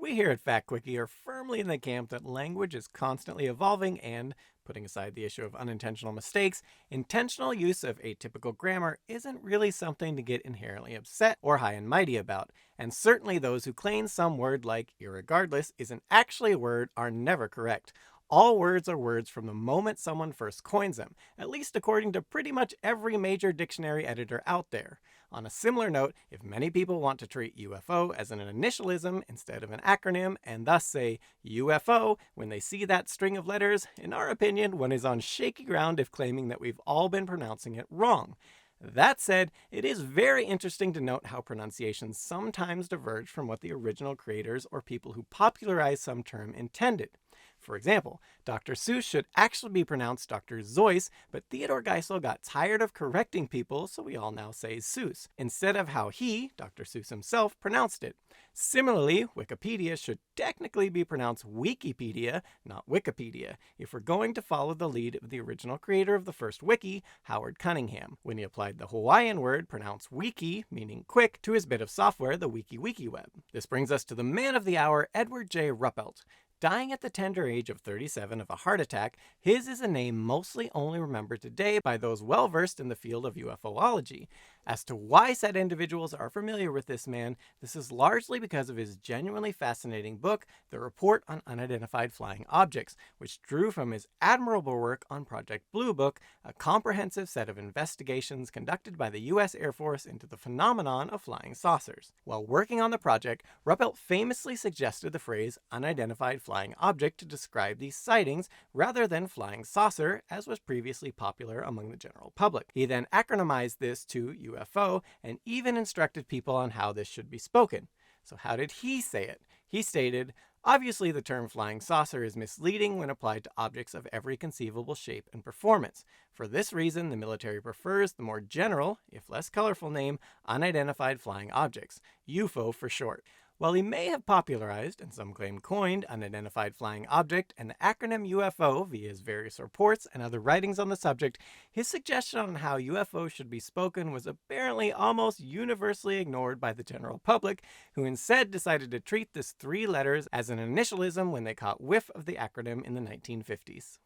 We here at Fact Quickie are firmly in the camp that language is constantly evolving and, putting aside the issue of unintentional mistakes, intentional use of atypical grammar isn't really something to get inherently upset or high and mighty about, and certainly those who claim some word like irregardless isn't actually a word are never correct. All words are words from the moment someone first coins them, at least according to pretty much every major dictionary editor out there. On a similar note, if many people want to treat UFO as an initialism instead of an acronym, and thus say UFO when they see that string of letters, in our opinion, one is on shaky ground if claiming that we've all been pronouncing it wrong. That said, it is very interesting to note how pronunciations sometimes diverge from what the original creators or people who popularized some term intended. For example, Dr. Seuss should actually be pronounced Dr. Zeus, but Theodore Geisel got tired of correcting people, so we all now say Seuss, instead of how he, Dr. Seuss himself, pronounced it. Similarly, Wikipedia should technically be pronounced Wikipedia, not Wikipedia, if we're going to follow the lead of the original creator of the first wiki, Howard Cunningham, when he applied the Hawaiian word pronounced wiki, meaning quick, to his bit of software, the WikiWeb. This brings us to the man of the hour, Edward J. Ruppelt. Dying at the tender age of 37 of a heart attack, his is a name mostly only remembered today by those well-versed in the field of UFOlogy. As to why said individuals are familiar with this man, this is largely because of his genuinely fascinating book, The Report on Unidentified Flying Objects, which drew from his admirable work on Project Blue Book, a comprehensive set of investigations conducted by the U.S. Air Force into the phenomenon of flying saucers. While working on the project, Ruppelt famously suggested the phrase unidentified flying object to describe these sightings rather than flying saucer, as was previously popular among the general public. He then acronymized this to UFO and even instructed people on how this should be spoken. So how did he say it? He stated, "Obviously the term flying saucer is misleading when applied to objects of every conceivable shape and performance. For this reason, the military prefers the more general, if less colorful name, unidentified flying objects, UFO for short." While he may have popularized, and some claim coined, unidentified flying object and the acronym UFO via his various reports and other writings on the subject, his suggestion on how UFO should be spoken was apparently almost universally ignored by the general public, who instead decided to treat this three letters as an initialism when they caught whiff of the acronym in the 1950s.